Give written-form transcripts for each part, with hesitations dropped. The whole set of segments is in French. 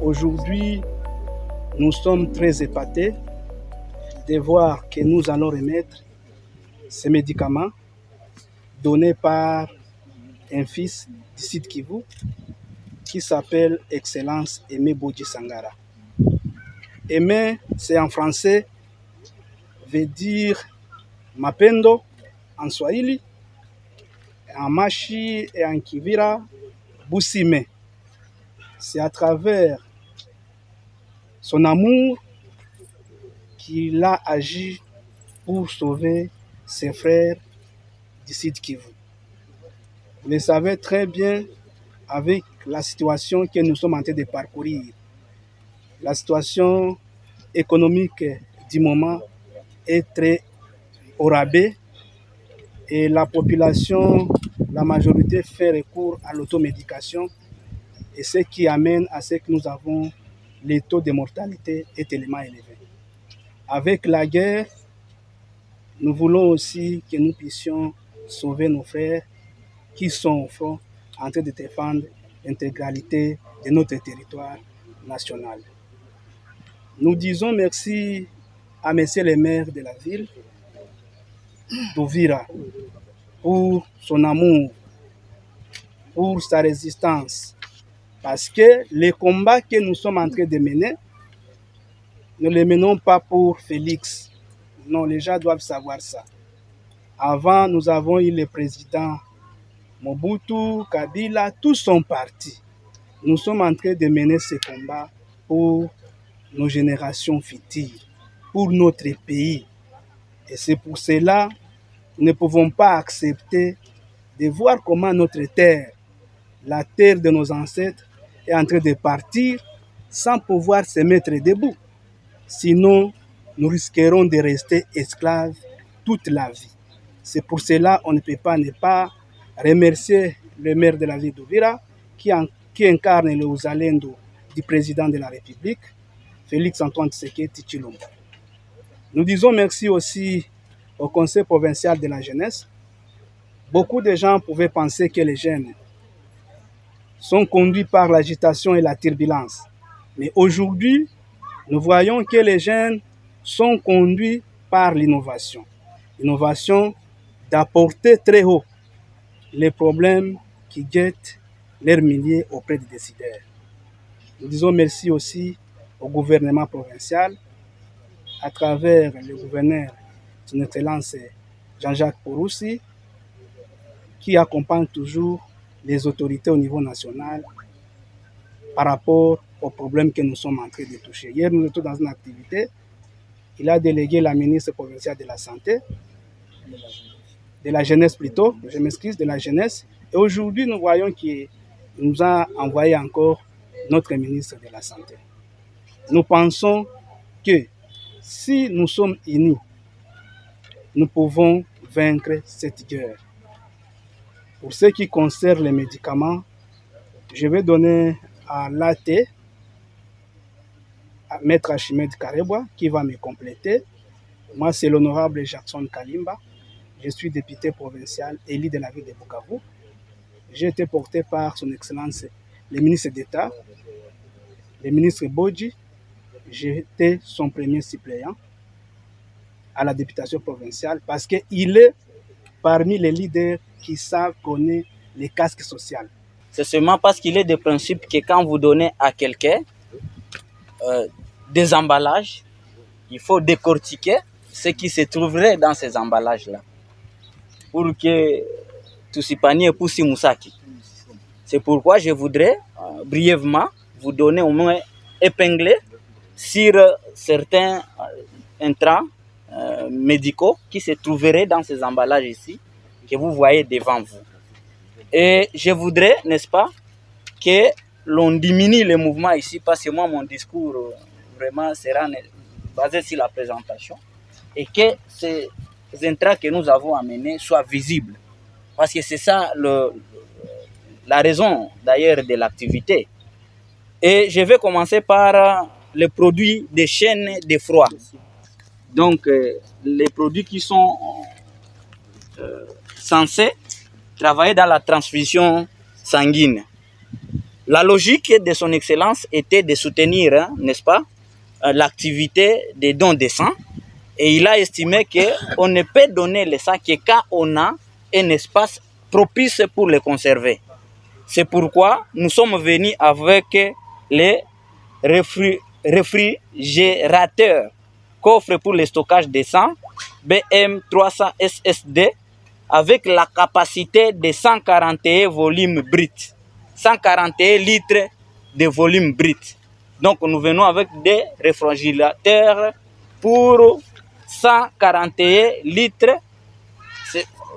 Aujourd'hui, nous sommes très épatés de voir que nous allons remettre ces médicaments donnés par un fils du Sud Kivu qui s'appelle Excellence Aimé Bodji Sangara. Aimé, c'est en français, veut dire Mapendo en Swahili, en Mashi et en Kivira, Busime. C'est à travers son amour qu'il a agi pour sauver ses frères du Sud Kivu. Vous le savez très bien avec la situation que nous sommes en train de parcourir. La situation économique du moment est très au rabais et la population, la majorité fait recours à l'automédication et ce qui amène à ce que nous avons les taux de mortalité est tellement élevé. Avec la guerre, nous voulons aussi que nous puissions sauver nos frères qui sont au front en train de défendre l'intégralité de notre territoire national. Nous disons merci à monsieur le maire de la ville d'Uvira pour son amour, pour sa résistance. Parce que les combats que nous sommes en train de mener, ne les menons pas pour Félix. Non, les gens doivent savoir ça. Avant, nous avons eu le président Mobutu, Kabila, tous sont partis. Nous sommes en train de mener ce combat pour nos générations futures, pour notre pays. Et c'est pour cela que nous ne pouvons pas accepter de voir comment notre terre, la terre de nos ancêtres, est en train de partir sans pouvoir se mettre debout. Sinon, nous risquerons de rester esclaves toute la vie. C'est pour cela qu'on ne peut pas ne pas remercier le maire de la ville d'Uvira qui incarne le Uzalendo du président de la République, Félix Antoine Tshisekedi Tshilombo. Nous disons merci aussi au Conseil provincial de la jeunesse. Beaucoup de gens pouvaient penser que les jeunes sont conduits par l'agitation et la turbulence. Mais aujourd'hui, nous voyons que les jeunes sont conduits par l'innovation. L'innovation d'apporter très haut les problèmes qui guettent leurs milliers auprès des décideurs. Nous disons merci aussi au gouvernement provincial, à travers le gouverneur, son Excellence Jean-Jacques Pouroussi, qui accompagne toujours les autorités au niveau national par rapport aux problèmes que nous sommes en train de toucher. Hier, nous étions dans une activité, il a délégué la ministre provinciale de la Santé, de la jeunesse plutôt, je m'excuse, de la jeunesse. Et aujourd'hui, nous voyons qu'il nous a envoyé encore notre ministre de la Santé. Nous pensons que si nous sommes unis, nous pouvons vaincre cette guerre. Pour ce qui concerne les médicaments, je vais donner à l'AT, à Maître Archimède Karebois, qui va me compléter. Moi, c'est l'honorable Jackson Kalimba. Je suis député provincial élu de la ville de Bukavu. J'ai été porté par son Excellence le ministre d'État, le ministre Bodji. J'étais son premier suppléant à la députation provinciale parce qu'il est parmi les leaders qui savent connaître les casques sociaux. C'est seulement parce qu'il est de principe que quand vous donnez à quelqu'un des emballages, il faut décortiquer ce qui se trouverait dans ces emballages-là pour que Tusipani Poussi Moussaki. C'est pourquoi je voudrais brièvement vous donner au moins épinglé sur certains intrants médicaux qui se trouveraient dans ces emballages ici, que vous voyez devant vous. Et je voudrais, n'est-ce pas, que l'on diminue le mouvement ici, parce que moi, mon discours vraiment sera basé sur la présentation, et que ces intrants que nous avons amenés soient visibles. Parce que c'est ça la raison d'ailleurs de l'activité. Et je vais commencer par les produits de chaîne de froid. Donc, les produits qui sont censés travailler dans la transfusion sanguine. La logique de son excellence était de soutenir, n'est-ce pas, l'activité des dons de sang. Et il a estimé qu'on ne peut donner le sang que quand on a un espace propice pour le conserver. C'est pourquoi nous sommes venus avec les réfrigérateurs, coffre pour le stockage de sang, BM300 SSD, avec la capacité de 141 volumes bruts. 141 litres de volume brut. Donc nous venons avec des réfrigérateurs pour 141 litres.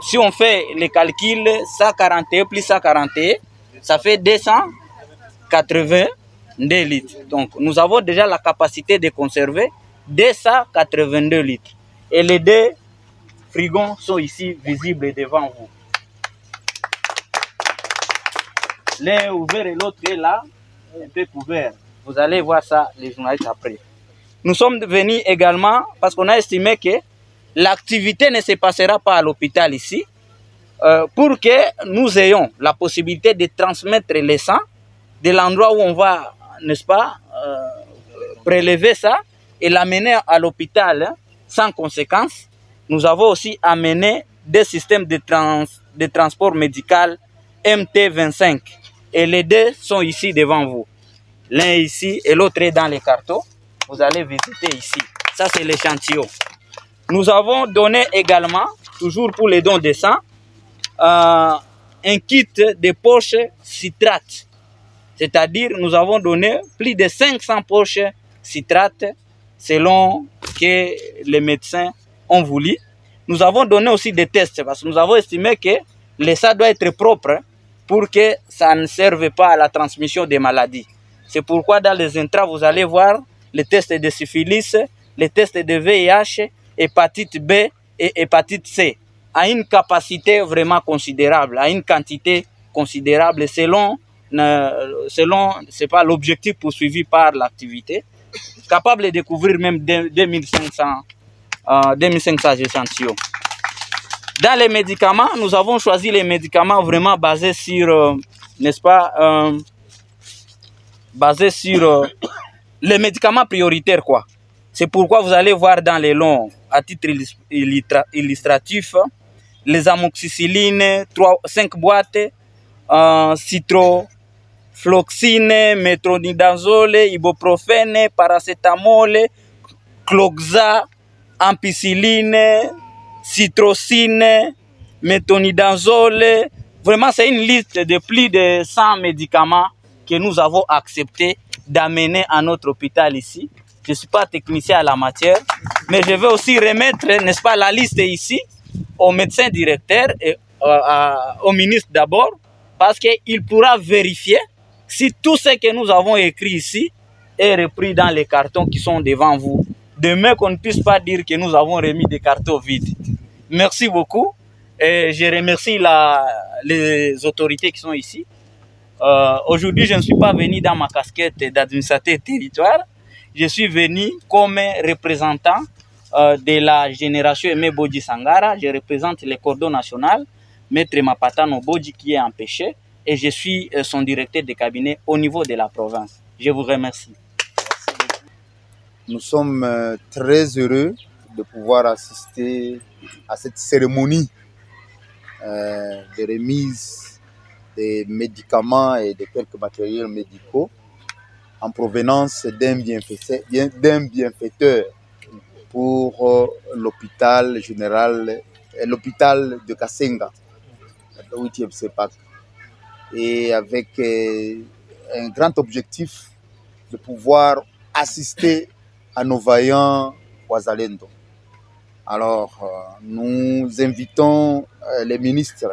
Si on fait les calculs, 141 plus 141, ça fait 282 litres. Donc nous avons déjà la capacité de conserver 282 litres. Et les deux frigons sont ici visibles devant vous. L'un est ouvert et l'autre est là, un peu couvert. Vous allez voir ça, les journalistes, après. Nous sommes venus également parce qu'on a estimé que l'activité ne se passera pas à l'hôpital ici, pour que nous ayons la possibilité de transmettre le sang de l'endroit où on va, n'est-ce pas, prélever ça et l'amener à l'hôpital sans conséquence. Nous avons aussi amené des systèmes de transport médical MT25. Et les deux sont ici devant vous. L'un est ici et l'autre est dans les cartons. Vous allez visiter ici. Ça, c'est l'échantillon. Nous avons donné également, toujours pour les dons de sang, un kit de poches citrate. C'est-à-dire, nous avons donné plus de 500 poches citrate selon que les médecins ont voulu. Nous avons donné aussi des tests parce que nous avons estimé que le sang doit être propre pour que ça ne serve pas à la transmission des maladies. C'est pourquoi dans les intras, vous allez voir les tests de syphilis, les tests de VIH, hépatite B et hépatite C, à une capacité vraiment considérable, à une quantité considérable selon c'est pas l'objectif poursuivi par l'activité, capable de découvrir même 2500 échantillons. Dans les médicaments, nous avons choisi les médicaments vraiment basés sur, n'est-ce pas, basés sur les médicaments prioritaires, quoi. C'est pourquoi vous allez voir dans les longs, à titre illustratif, les amoxicillines, 5 boîtes, citrofloxine, métronidazole, ibuprofène, paracétamol, cloxa, ampicilline, citrocine, métronidazole. Vraiment, c'est une liste de plus de 100 médicaments que nous avons accepté d'amener à notre hôpital ici. Je ne suis pas technicien à la matière, mais je vais aussi remettre, n'est-ce pas, la liste ici au médecin directeur et au ministre d'abord, parce qu'il pourra vérifier si tout ce que nous avons écrit ici est repris dans les cartons qui sont devant vous. Demain, qu'on ne puisse pas dire que nous avons remis des cartons vides. Merci beaucoup. Et je remercie les autorités qui sont ici. Aujourd'hui, je ne suis pas venu dans ma casquette d'administrateur territoire. Je suis venu comme représentant de la génération Aimé Bodji Sangara. Je représente le cordon national, Maître Mapatano Bodji qui est empêché, et je suis son directeur de cabinet au niveau de la province. Je vous remercie. Nous sommes très heureux de pouvoir assister à cette cérémonie de remise des médicaments et de quelques matériels médicaux en provenance d'un bienfaiteur pour l'hôpital général, l'hôpital de Kasenga, le 8e CEPAC, et avec un grand objectif de pouvoir assister à nos vaillants Wazalendo. Alors, nous invitons les ministres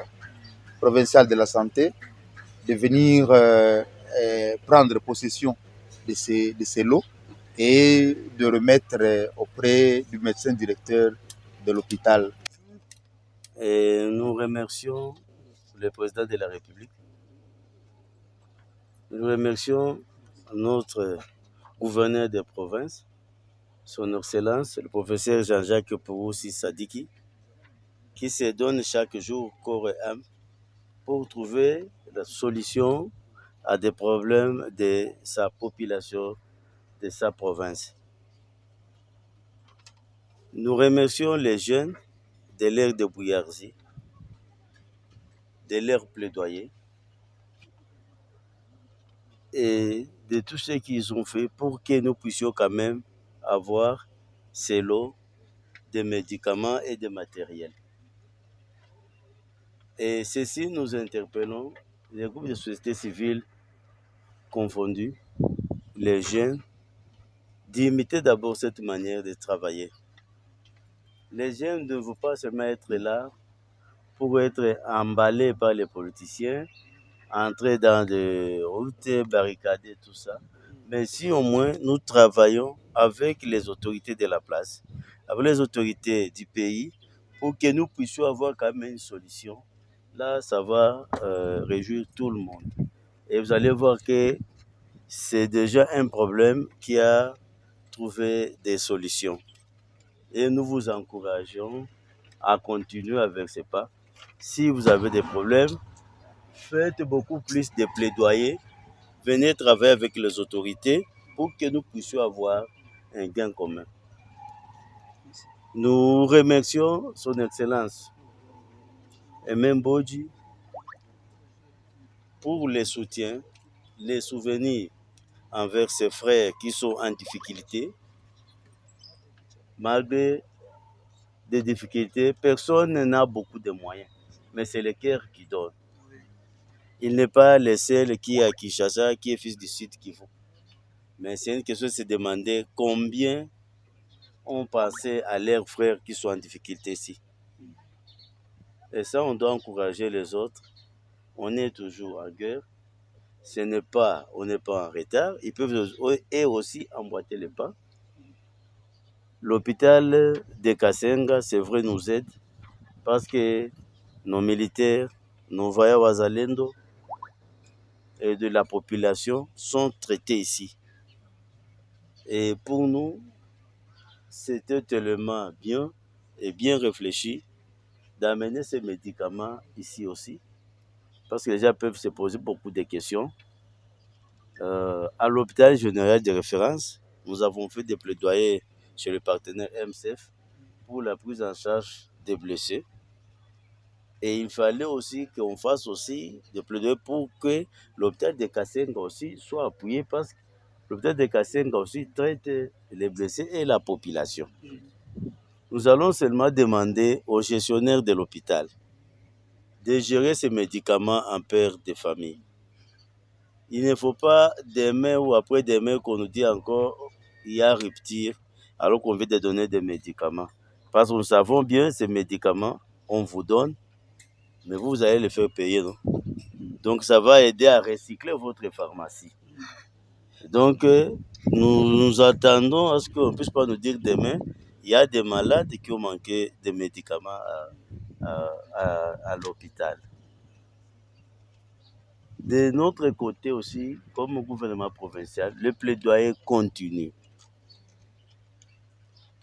provinciaux de la Santé de venir prendre possession de ces lots et de remettre auprès du médecin directeur de l'hôpital. Et nous remercions le président de la République. Nous remercions notre gouverneur de province, son Excellence, le professeur Jean-Jacques Pouroussi Sadiki, qui se donne chaque jour corps et âme pour trouver la solution à des problèmes de sa population, de sa province. Nous remercions les jeunes de leur débrouillardise, de leur plaidoyer et de tout ce qu'ils ont fait pour que nous puissions quand même avoir ces lots de médicaments et de matériel. Et ceci, nous interpellons les groupes de société civile confondus, les jeunes, d'imiter d'abord cette manière de travailler. Les jeunes ne veulent pas seulement être là pour être emballés par les politiciens, entrer dans des routes, barricader, tout ça. Mais si au moins nous travaillons avec les autorités de la place, avec les autorités du pays, pour que nous puissions avoir quand même une solution, là, ça va réjouir tout le monde. Et vous allez voir que c'est déjà un problème qui a trouvé des solutions. Et nous vous encourageons à continuer avec ces pas. Si vous avez des problèmes, faites beaucoup plus de plaidoyer. Venez travailler avec les autorités pour que nous puissions avoir un gain commun. Nous remercions Son Excellence Aimé Bodji pour les soutiens, les souvenirs envers ses frères qui sont en difficulté. Malgré des difficultés, personne n'a beaucoup de moyens, mais c'est le cœur qui donne. Il n'est pas le seul qui est à Kinshasa, qui est fils du Sud Kivu. Mais c'est une question de se demander combien ont pensé à leurs frères qui sont en difficulté ici. Et ça, on doit encourager les autres. On est toujours en guerre. On n'est pas en retard. Ils peuvent aussi emboîter les pas. L'hôpital de Kasenga, c'est vrai, nous aide parce que nos militaires, nos voyants wazalendo et de la population sont traités ici. Et pour nous, c'était tellement bien et bien réfléchi d'amener ces médicaments ici aussi, parce que les gens peuvent se poser beaucoup de questions. À l'hôpital général de référence, nous avons fait des plaidoyers chez le partenaire MSF pour la prise en charge des blessés. Et il fallait aussi qu'on fasse aussi des plaidoyers pour que l'hôpital de Kasenga aussi soit appuyé, parce que l'hôpital de Kasenga aussi traite les blessés et la population. Nous allons seulement demander aux gestionnaires de l'hôpital de gérer ces médicaments en père de famille. Il ne faut pas demain ou après-demain qu'on nous dise encore il y a rupture alors qu'on vient de donner des médicaments. Parce que nous savons bien ces médicaments, on vous donne, mais vous allez les faire payer, non? Donc ça va aider à recycler votre pharmacie. Donc nous attendons à ce qu'on ne puisse pas nous dire demain il y a des malades qui ont manqué de médicaments à l'hôpital. De notre côté aussi, comme gouvernement provincial, le plaidoyer continue.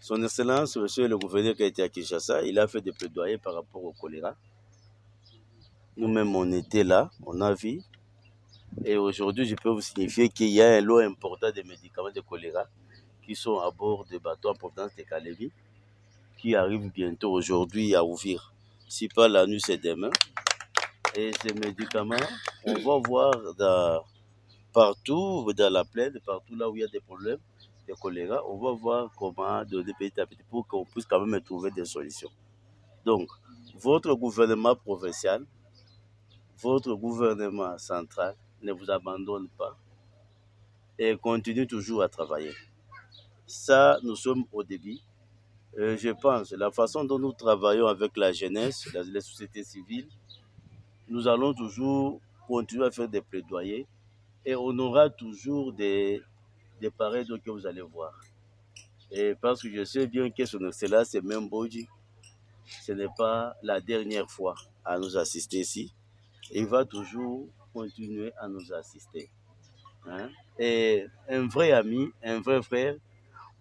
Son Excellence, monsieur le gouverneur qui a été à Kinshasa, il a fait des plaidoyers par rapport au choléra. Nous-mêmes, on était là, on a vu. Et aujourd'hui, je peux vous signifier qu'il y a un lot important de médicaments de choléra qui sont à bord des bateaux en provenance de Calévie, qui arrivent bientôt aujourd'hui à ouvrir. Si pas la nuit, c'est demain. Et ces médicaments, on va voir partout dans la plaine, partout là où il y a des problèmes de choléra, on va voir comment donner petit à petit pour qu'on puisse quand même trouver des solutions. Donc, votre gouvernement provincial, votre gouvernement central ne vous abandonne pas et continue toujours à travailler. Ça, nous sommes au début. Je pense, la façon dont nous travaillons avec la jeunesse, les sociétés civiles, nous allons toujours continuer à faire des plaidoyers et on aura toujours des pareils que vous allez voir. Et parce que je sais bien que Son Excellence Aimé Bodji, ce n'est pas la dernière fois à nous assister ici. Il va toujours continuer à nous assister. Hein? Et un vrai ami, un vrai frère,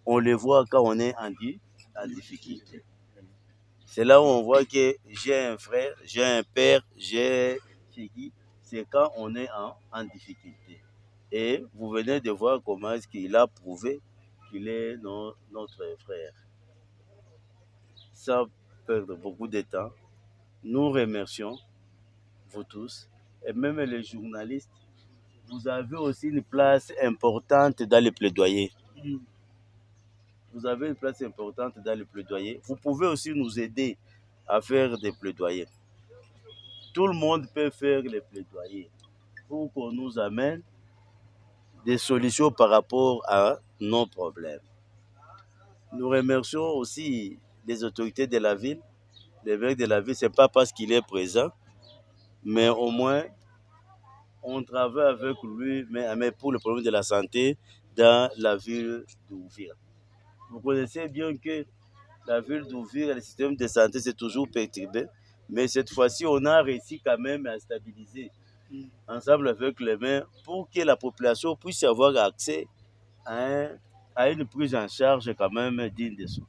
on le voit quand on est en difficulté. C'est là où on voit que j'ai un frère, j'ai un père, j'ai Cheki, c'est quand on est en difficulté. Et vous venez de voir comment est-ce qu'il a prouvé qu'il est notre frère. Sans perdre beaucoup de temps, nous remercions vous tous, et même les journalistes. Vous avez aussi une place importante dans le plaidoyer. Vous avez une place importante dans le plaidoyer. Vous pouvez aussi nous aider à faire des plaidoyers. Tout le monde peut faire les plaidoyers pour qu'on nous amène des solutions par rapport à nos problèmes. Nous remercions aussi les autorités de la ville. Le maire de la ville, ce n'est pas parce qu'il est présent, mais au moins, on travaille avec lui, mais pour le problème de la santé dans la ville d'Ouvira. Vous connaissez bien que la ville d'Ouvira, le système de santé, c'est toujours perturbé, mais cette fois-ci, on a réussi quand même à stabiliser ensemble avec les maires pour que la population puisse avoir accès à une prise en charge quand même digne de soi.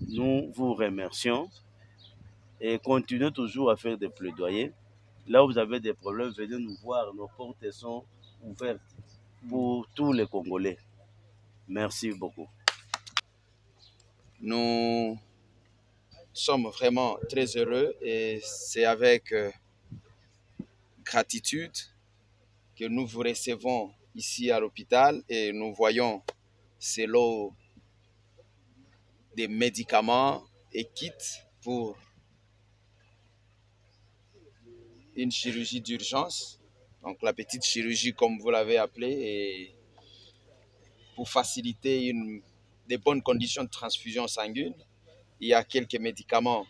Nous vous remercions et continuez toujours à faire des plaidoyers. Là où vous avez des problèmes, venez nous voir. Nos portes sont ouvertes pour tous les Congolais. Merci beaucoup. Nous sommes vraiment très heureux et c'est avec gratitude que nous vous recevons ici à l'hôpital et nous voyons ces lots de médicaments et kits pour une chirurgie d'urgence, donc la petite chirurgie comme vous l'avez appelée, et pour faciliter des bonnes conditions de transfusion sanguine. Il y a quelques médicaments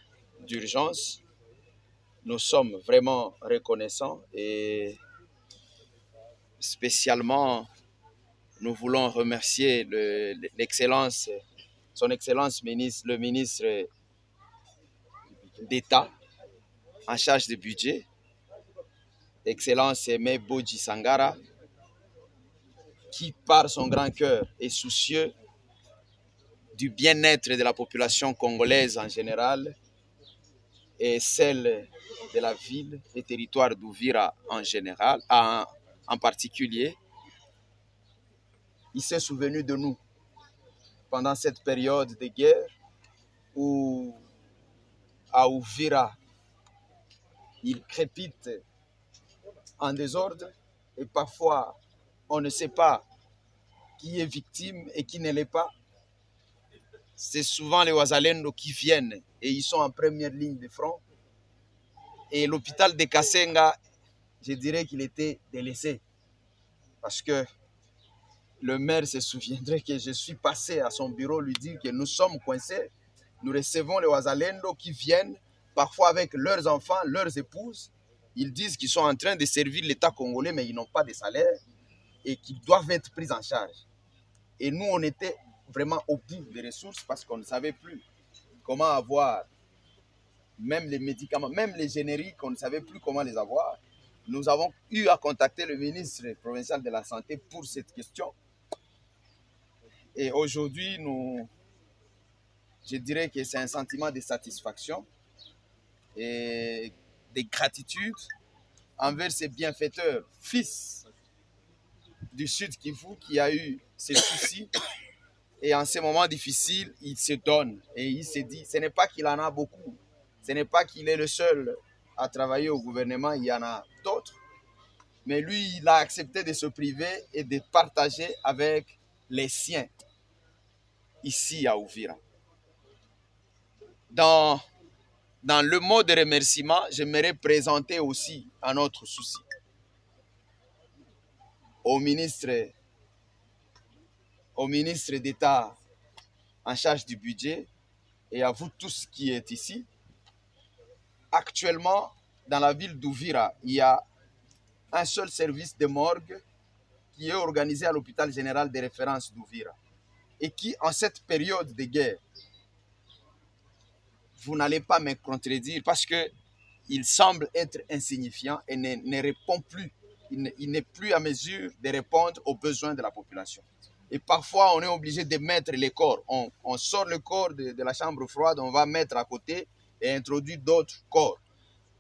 d'urgence. Nous sommes vraiment reconnaissants et spécialement, nous voulons remercier son Excellence le ministre d'État en charge du budget, Excellence Aimé Boji Sangara, qui par son grand cœur est soucieux du bien-être de la population congolaise en général et celle de la ville et territoire d'Ouvira en général, en particulier. Il s'est souvenu de nous pendant cette période de guerre où à Ouvira, il crépite en désordre et parfois on ne sait pas qui est victime et qui ne l'est pas. C'est souvent les Wazalendo qui viennent et ils sont en première ligne de front. Et l'hôpital de Kasenga, je dirais qu'il était délaissé parce que le maire se souviendrait que je suis passé à son bureau lui dire que nous sommes coincés. Nous recevons les Wazalendo qui viennent parfois avec leurs enfants, leurs épouses. Ils disent qu'ils sont en train de servir l'État congolais, mais ils n'ont pas de salaire et qu'ils doivent être pris en charge. Et nous, on était vraiment au bout des ressources parce qu'on ne savait plus comment avoir même les médicaments, même les génériques, on ne savait plus comment les avoir. Nous avons eu à contacter le ministre provincial de la Santé pour cette question. Et aujourd'hui, je dirais que c'est un sentiment de satisfaction et de gratitude envers ces bienfaiteurs, fils du Sud Kivu, qui a eu ces soucis. Et en ces moments difficiles, il se donne et il se dit, ce n'est pas qu'il en a beaucoup, ce n'est pas qu'il est le seul à travailler au gouvernement, il y en a d'autres. Mais lui, il a accepté de se priver et de partager avec les siens ici à Ouvira. Dans le mot de remerciement, j'aimerais présenter aussi un autre souci au ministre d'État en charge du budget et à vous tous qui êtes ici. Actuellement, dans la ville d'Ouvira, il y a un seul service de morgue qui est organisé à l'hôpital général de référence d'Ouvira et qui, en cette période de guerre, vous n'allez pas me contredire parce qu'il semble être insignifiant et ne répond plus. Il n'est plus à mesure de répondre aux besoins de la population. Et parfois, on est obligé de mettre les corps. On sort le corps de la chambre froide, on va mettre à côté et introduire d'autres corps.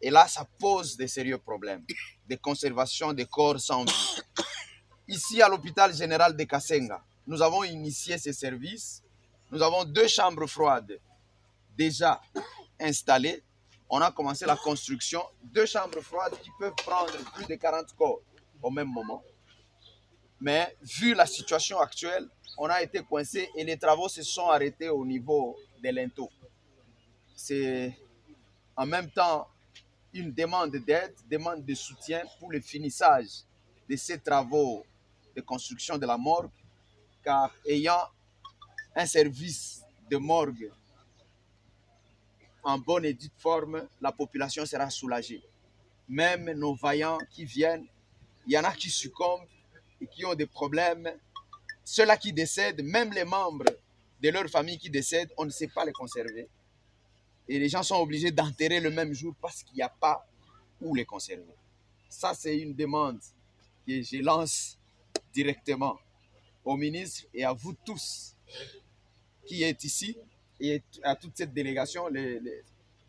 Et là, ça pose des sérieux problèmes de conservation des corps sans vie. Ici, à l'hôpital général de Kasenga, nous avons initié ces services. Nous avons 2 chambres froides déjà installées. On a commencé la construction. 2 chambres froides qui peuvent prendre plus de 40 corps au même moment. Mais vu la situation actuelle, on a été coincé et les travaux se sont arrêtés au niveau de linteaux. C'est en même temps une demande d'aide, demande de soutien pour le finissage de ces travaux de construction de la morgue, car ayant un service de morgue en bonne et due forme, la population sera soulagée. Même nos vaillants qui viennent, il y en a qui succombent et qui ont des problèmes. Ceux-là qui décèdent, même les membres de leur famille qui décèdent, on ne sait pas les conserver. Et les gens sont obligés d'enterrer le même jour parce qu'il n'y a pas où les conserver. Ça, c'est une demande que je lance directement au ministre et à vous tous qui êtes ici et à toute cette délégation.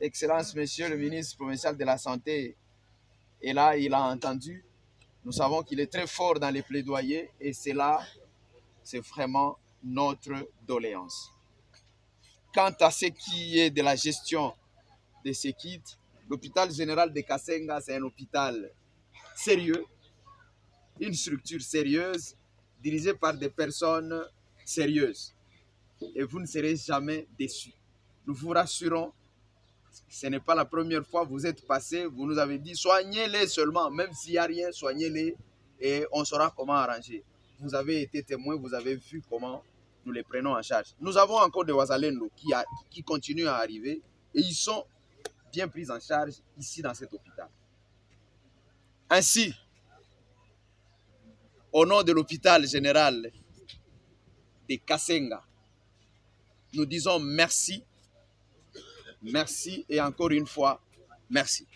Excellence, monsieur le ministre provincial de la Santé est là, il a entendu. Nous savons qu'il est très fort dans les plaidoyers et c'est là, c'est vraiment notre doléance. Quant à ce qui est de la gestion de ces kits, l'hôpital général de Kasenga, c'est un hôpital sérieux, une structure sérieuse, dirigée par des personnes sérieuses. Et vous ne serez jamais déçus. Nous vous rassurons, ce n'est pas la première fois que vous êtes passé, vous nous avez dit soignez-les seulement, même s'il n'y a rien, soignez-les et on saura comment arranger. Vous avez été témoin, vous avez vu comment nous les prenons en charge. Nous avons encore des Wazalendo qui continuent à arriver et ils sont bien pris en charge ici dans cet hôpital. Ainsi, au nom de l'hôpital général de Kasenga, nous disons merci, merci et encore une fois, merci.